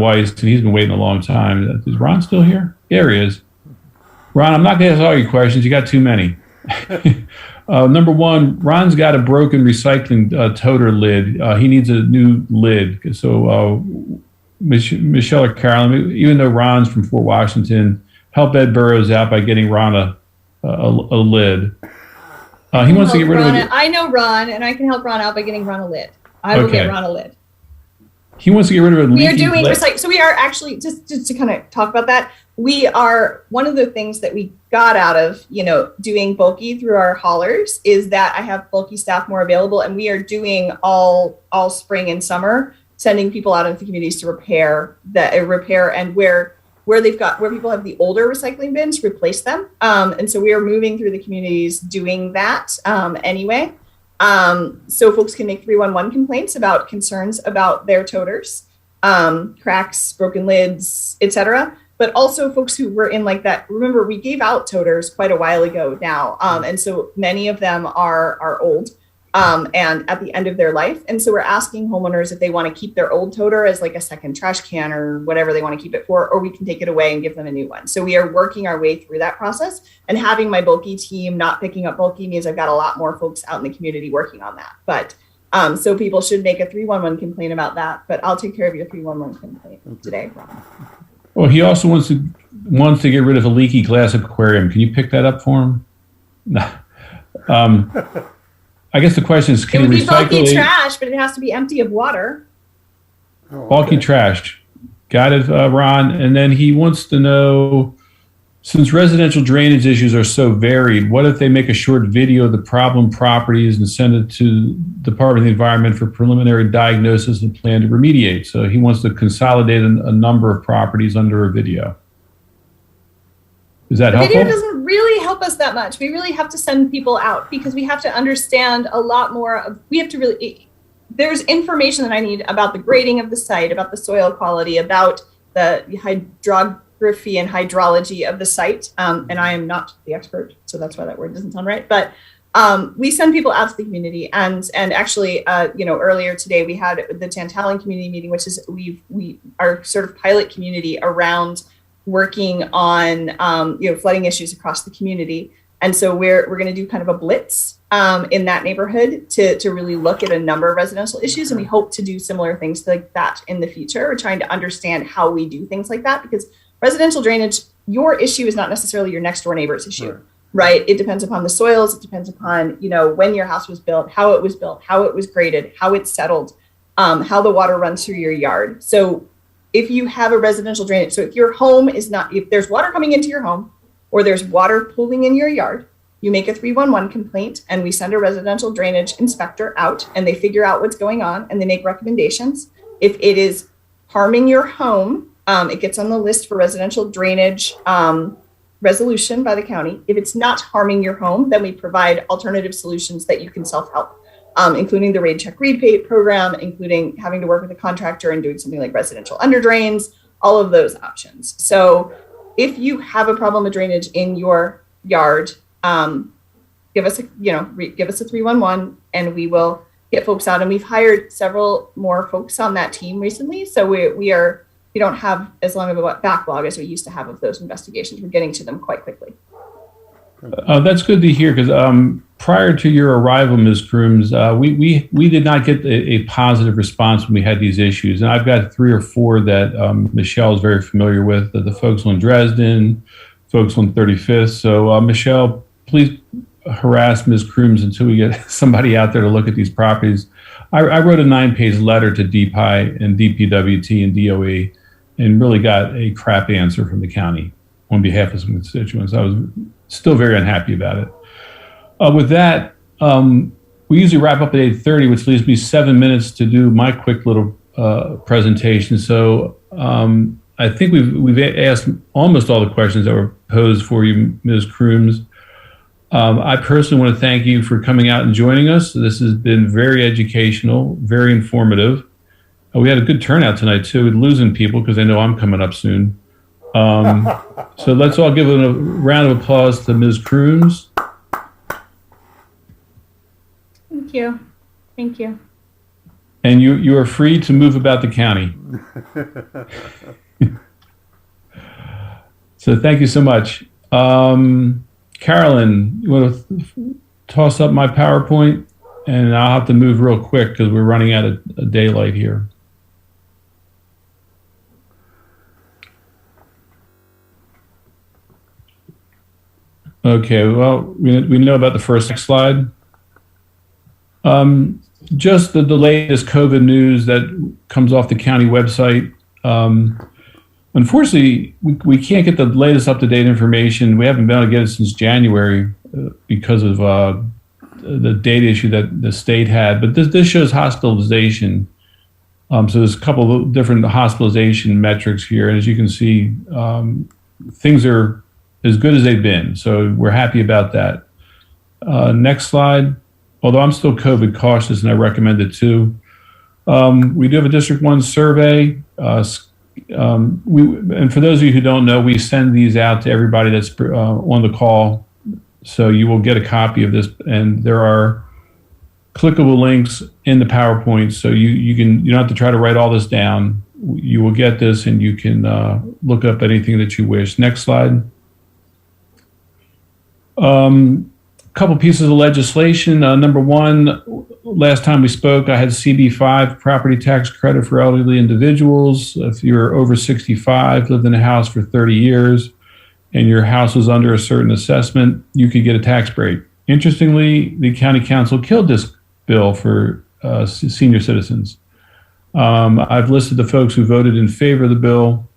Weiss, and he's been waiting a long time. Is Ron still here? There he is. Ron, I'm not going to ask all your questions. You got too many. Number one, Ron's got a broken recycling toter lid. He needs a new lid. So Michelle or Carolyn, even though Ron's from Fort Washington, help Ed Burrows out by getting Ron a lid. He wants to get rid of it. I know Ron, and I can help Ron out by getting Ron a lid. I will get Ron a lid. He wants to get rid of it. We are doing recycling. So we are actually, just to kind of talk about that, we are, one of the things that we got out of, doing bulky through our haulers is that I have bulky staff more available, and we are doing all spring and summer, sending people out into the communities to repair and where people have the older recycling bins, replace them. And so we are moving through the communities doing that anyway. So folks can make 311 complaints about concerns about their toters, cracks, broken lids, etc. But also folks who were in like that. Remember, we gave out toters quite a while ago now. And so many of them are old and at the end of their life. And so we're asking homeowners if they want to keep their old toter as like a second trash can or whatever they want to keep it for, or we can take it away and give them a new one. So we are working our way through that process, and having my bulky team not picking up bulky means I've got a lot more folks out in the community working on that. But so people should make a 311 complaint about that, but I'll take care of your 311 complaint today. Well, he also wants to get rid of a leaky glass aquarium. Can you pick that up for him? I guess the question is, can you recycle bulky trash, but it has to be empty of water. Bulky trash. Got it, Ron. And then he wants to know, since residential drainage issues are so varied, what if they make a short video of the problem properties and send it to the Department of the Environment for preliminary diagnosis and plan to remediate? So he wants to consolidate a number of properties under a video. Is that helpful? Video doesn't really help us that much. We really have to send people out because we have to understand a lot more. There's information that I need about the grading of the site, about the soil quality, about the hydrography and hydrology of the site. And I am not the expert, so that's why that word doesn't sound right. But we send people out to the community, and actually, earlier today we had the Tantalin community meeting, which is we are sort of pilot community around working on flooding issues across the community. And so we're going to do kind of a blitz in that neighborhood to really look at a number of residential issues. And we hope to do similar things like that in the future. We're trying to understand how we do things like that, because residential drainage, your issue is not necessarily your next door neighbor's issue, right? It depends upon the soils. It depends upon, when your house was built, how it was built, how it was graded, how it's settled, how the water runs through your yard. So if you have a residential drainage, so if your home if there's water coming into your home or there's water pooling in your yard, you make a 311 complaint, and we send a residential drainage inspector out, and they figure out what's going on and they make recommendations. If it is harming your home, it gets on the list for residential drainage resolution by the county. If it's not harming your home, then we provide alternative solutions that you can self-help. Including the Raid Check Read Pay program, including having to work with a contractor and doing something like residential under drains, all of those options. So if you have a problem with drainage in your yard, give us a 311 and we will get folks out. And we've hired several more folks on that team recently. So we don't have as long of a backlog as we used to have of those investigations. We're getting to them quite quickly. That's good to hear, because prior to your arrival, Ms. Crooms, we did not get a positive response when we had these issues. And I've got 3 or 4 that Michelle is very familiar with, the folks on Dresden, folks on 35th. So Michelle, please harass Ms. Crooms until we get somebody out there to look at these properties. I wrote a 9-page letter to DPI and DPWT and DOE and really got a crap answer from the county on behalf of some constituents. I was still very unhappy about it. With that, we usually wrap up at 8:30, which leaves me 7 minutes to do my quick little presentation. So I think we've asked almost all the questions that were posed for you, Ms. Crooms. I personally want to thank you for coming out and joining us. This has been very educational, very informative. We had a good turnout tonight too, with losing people because they know I'm coming up soon. So let's all give a round of applause to Ms. Crooms. Thank you. Thank you. And you are free to move about the county. So thank you so much. Carolyn, you want to toss up my PowerPoint? And I'll have to move real quick because we're running out of daylight here. Okay, well, we know about the first slide. Just the latest COVID news that comes off the county website. Unfortunately, we can't get the latest up-to-date information. We haven't been able to get it since January because of the data issue that the state had. But this shows hospitalization. So there's a couple of different hospitalization metrics here. And as you can see, things are as good as they've been. So we're happy about that. Next slide. Although I'm still COVID cautious and I recommend it too. We do have a District 1 survey. And for those of you who don't know, we send these out to everybody that's on the call. So you will get a copy of this, and there are clickable links in the PowerPoint. So you don't have to try to write all this down. You will get this and you can look up anything that you wish. Next slide. Couple pieces of legislation. Number one, last time we spoke, I had CB5 property tax credit for elderly individuals. If you're over 65, lived in a house for 30 years, and your house was under a certain assessment, you could get a tax break. Interestingly, the county council killed this bill for senior citizens. I've listed the folks who voted in favor of the bill.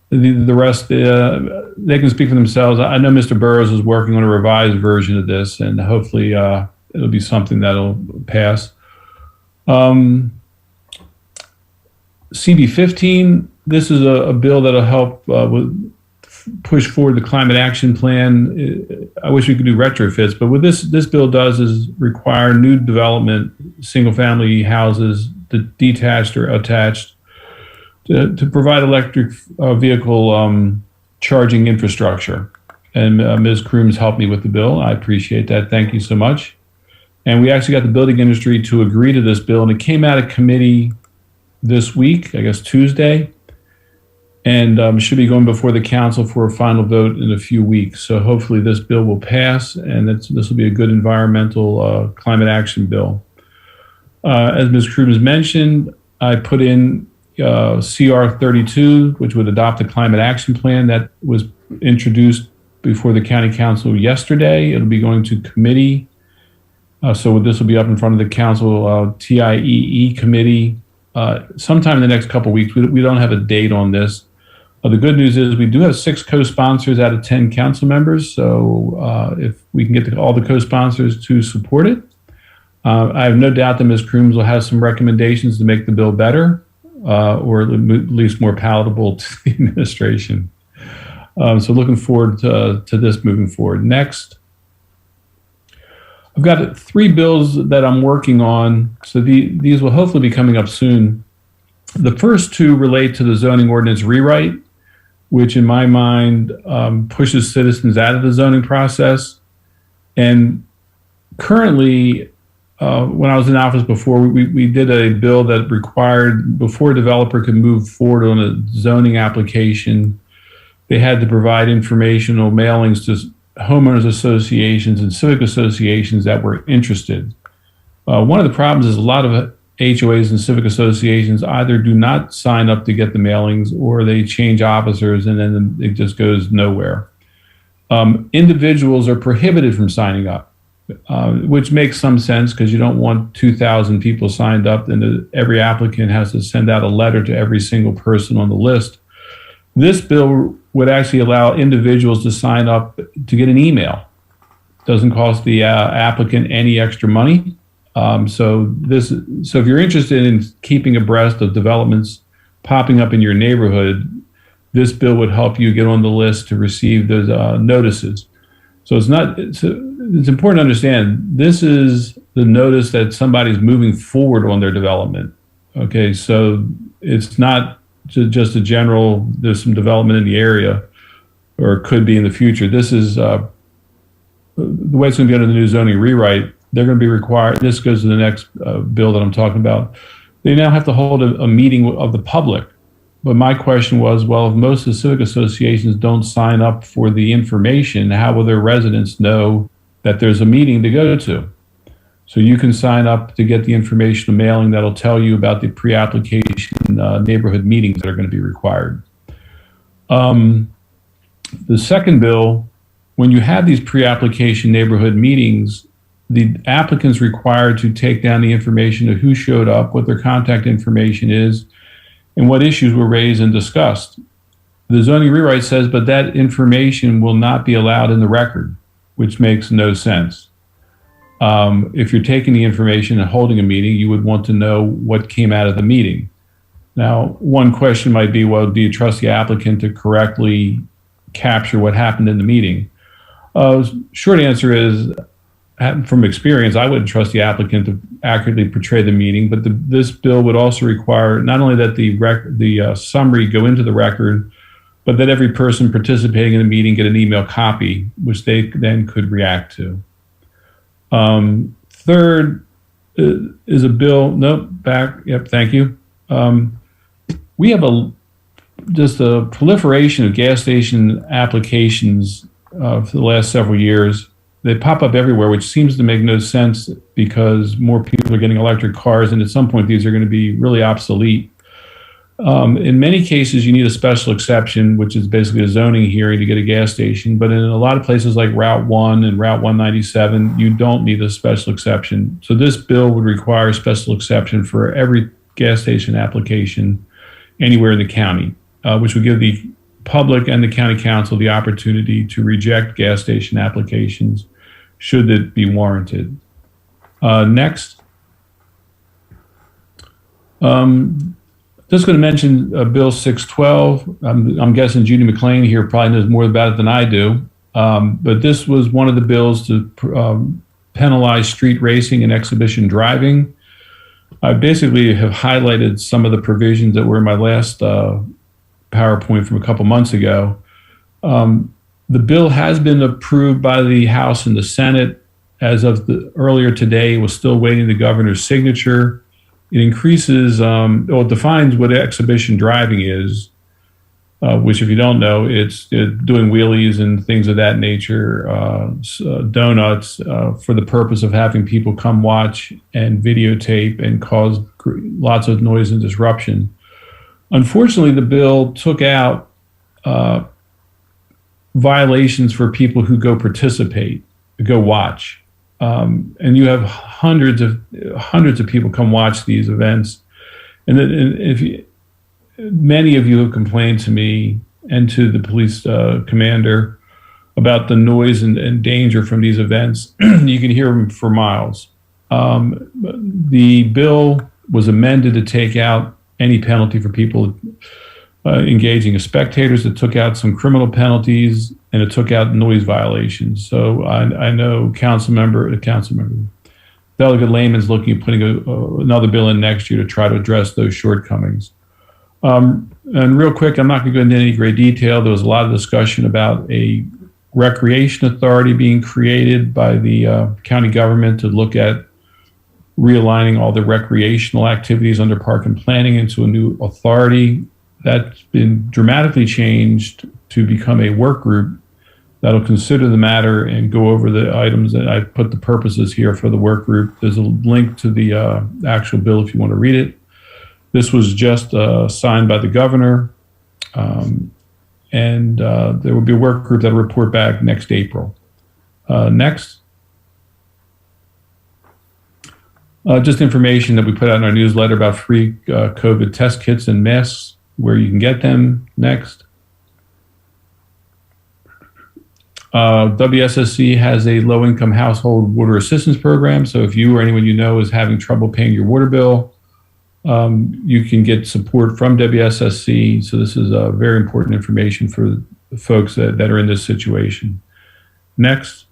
The rest, they can speak for themselves. I know Mr. Burrows is working on a revised version of this, and hopefully it'll be something that'll pass. CB15, this is a bill that'll help push forward the climate action plan. I wish we could do retrofits, but what this bill does is require new development, single-family houses, detached or attached, to provide electric vehicle charging infrastructure. And Ms. Crooms helped me with the bill. I appreciate that. Thank you so much. And we actually got the building industry to agree to this bill, and it came out of committee this week, I guess Tuesday, and should be going before the council for a final vote in a few weeks. So hopefully this bill will pass, and this will be a good environmental climate action bill. As Ms. Crooms mentioned, I put in CR 32, which would adopt a climate action plan that was introduced before the county council yesterday. It'll be going to committee. So this will be up in front of the council TIEE committee sometime in the next couple of weeks. We don't have a date on this. The good news is we do have 6 co-sponsors out of 10 council members. So if we can get all the co-sponsors to support it, I have no doubt that Ms. Crooms will have some recommendations to make the bill better. Or at least more palatable to the administration. So looking forward to this moving forward. Next, I've got 3 bills that I'm working on. So these will hopefully be coming up soon. The first 2 relate to the zoning ordinance rewrite, which in my mind pushes citizens out of the zoning process. And currently, when I was in office before, we did a bill that required, before a developer could move forward on a zoning application, they had to provide informational mailings to homeowners associations and civic associations that were interested. One of the problems is a lot of HOAs and civic associations either do not sign up to get the mailings, or they change officers and then it just goes nowhere. Individuals are prohibited from signing up. Which makes some sense because you don't want 2,000 people signed up and every applicant has to send out a letter to every single person on the list. This bill would actually allow individuals to sign up to get an email. Doesn't cost the applicant any extra money. So if you're interested in keeping abreast of developments popping up in your neighborhood, this bill would help you get on the list to receive those notices. So it's important to understand this is the notice that somebody's moving forward on their development. Okay, so it's not just a general, there's some development in the area, or could be in the future. This is the way it's going to be under the new zoning rewrite. they're going to be required. This goes to the next bill that I'm talking about. They now have to hold a meeting of the public. But my question was, well, if most of the civic associations don't sign up for the information, how will their residents know that there's a meeting to go to? So you can sign up to get the information, a mailing that'll tell you about the pre-application neighborhood meetings that are going to be required. The second bill, when you have these pre-application neighborhood meetings, the applicant's required to take down the information of who showed up, what their contact information is, and what issues were raised and discussed. The zoning rewrite says, but that information will not be allowed in the record, which makes no sense. If you're taking the information and holding a meeting, you would want to know what came out of the meeting. Now, one question might be, well, do you trust the applicant to correctly capture what happened in the meeting? Short answer is, from experience, I wouldn't trust the applicant to accurately portray the meeting, but this bill would also require not only that the summary go into the record, but that every person participating in the meeting get an email copy, which they then could react to. Third is a bill, thank you. We have just a proliferation of gas station applications for the last several years. They pop up everywhere, which seems to make no sense because more people are getting electric cars, and at some point these are going to be really obsolete. In many cases, you need a special exception, which is basically a zoning hearing to get a gas station. But in a lot of places like Route 1 and Route 197, you don't need a special exception. So this bill would require a special exception for every gas station application anywhere in the county, which would give the public and the county council the opportunity to reject gas station applications should it be warranted. Next. Just going to mention Bill 612. I'm guessing Judy McLean here probably knows more about it than I do. But this was one of the bills to penalize street racing and exhibition driving. I basically have highlighted some of the provisions that were in my last PowerPoint from a couple months ago. The bill has been approved by the House and the Senate. As of earlier today, it was still waiting the governor's signature. It increases, it defines what exhibition driving is, which if you don't know, it's doing wheelies and things of that nature, donuts, for the purpose of having people come watch and videotape and cause lots of noise and disruption. Unfortunately, the bill took out violations for people who go participate, go watch. And you have hundreds of people come watch these events. And many of you have complained to me and to the police commander about the noise and danger from these events. You can hear them for miles. The bill was amended to take out any penalty for people engaging as spectators. It took out some criminal penalties, and it took out noise violations. So I know Delegate Lehman's looking at putting another bill in next year to try to address those shortcomings. And real quick, I'm not going to go into any great detail. There was a lot of discussion about a recreation authority being created by the county government to look at realigning all the recreational activities under park and planning into a new authority. That's been dramatically changed to become a work group that'll consider the matter and go over the items that I put the purposes here for the work group. There's a link to the actual bill if you want to read it. This was just signed by the governor, and there will be a work group that'll report back next April. Next. Just information that we put out in our newsletter about free COVID test kits and masks, where you can get them. Next. WSSC has a low-income household water assistance program. So if you or anyone you know is having trouble paying your water bill, you can get support from WSSC. So this is very important information for the folks that are in this situation. Next.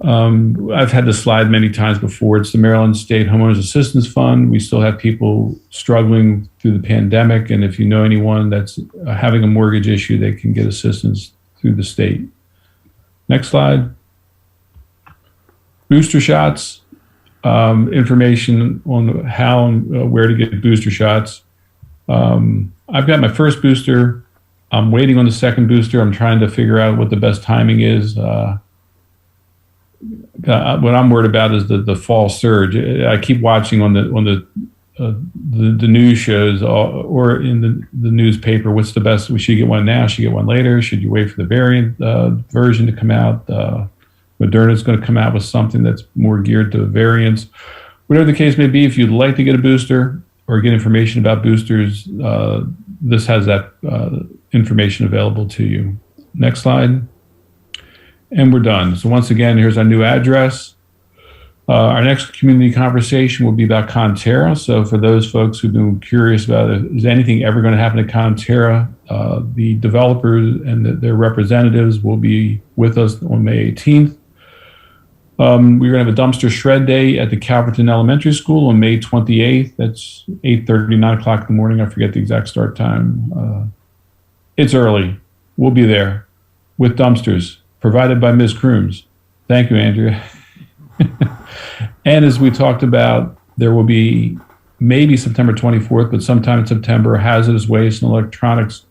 I've had this slide many times before. It's the Maryland State Homeowners Assistance Fund. We still have people struggling through the pandemic, and if you know anyone that's having a mortgage issue, they can get assistance through the state. Next slide. booster shots, information on how and where to get booster shots. I've got my first booster. I'm waiting on the second booster. I'm trying to figure out what the best timing is. What I'm worried about is the fall surge. I keep watching on the news shows or in the newspaper. What's the best? Should you get one now? Should you get one later? Should you wait for the variant version to come out? Moderna is going to come out with something that's more geared to variants. Whatever the case may be, if you'd like to get a booster or get information about boosters, this has that information available to you. Next slide. And we're done. So once again, here's our new address. Our next community conversation will be about Conterra. So for those folks who've been curious about it, is anything ever going to happen to Conterra? The developers and their representatives will be with us on May 18th. We're going to have a dumpster shred day at the Calverton Elementary School on May 28th. That's 8:30, 9 o'clock in the morning. I forget the exact start time. It's early. We'll be there with dumpsters provided by Ms. Crooms. Thank you, Andrea. And as we talked about, there will be maybe September 24th, but sometime in September, hazardous waste and electronics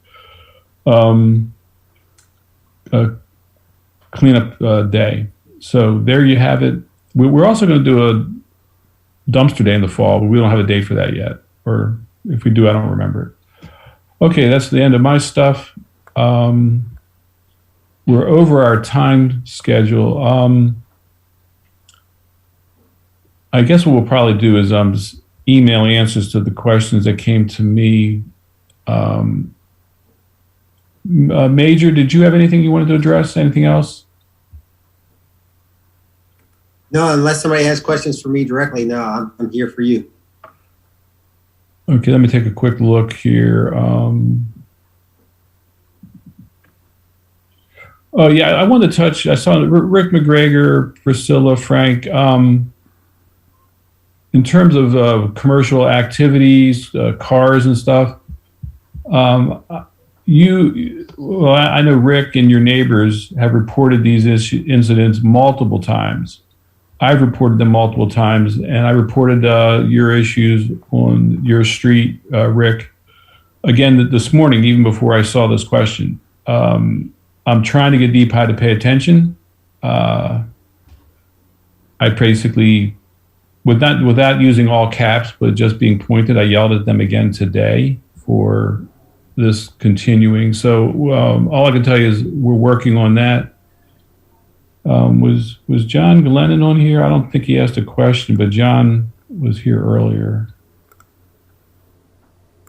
cleanup day. So there you have it. We're also going to do a dumpster day in the fall, but we don't have a date for that yet. Or if we do, I don't remember it. Okay, that's the end of my stuff. We're over our time schedule. I guess what we'll probably do is just email answers to the questions that came to me. Major, did you have anything you wanted to address? Anything else? No, unless somebody has questions for me directly, no, I'm here for you. Okay, let me take a quick look here. Oh, yeah, I wanted to touch, I saw Rick McGregor, Priscilla, Frank. In terms of commercial activities, cars and stuff, well, I know Rick and your neighbors have reported these incidents multiple times. I've reported them multiple times, and I reported your issues on your street, Rick, again this morning, even before I saw this question. I'm trying to get DPI to pay attention. I basically, without using all caps, but just being pointed, I yelled at them again today for this continuing. So all I can tell you is we're working on that. Was John Glennon on here? I don't think he asked a question, but John was here earlier.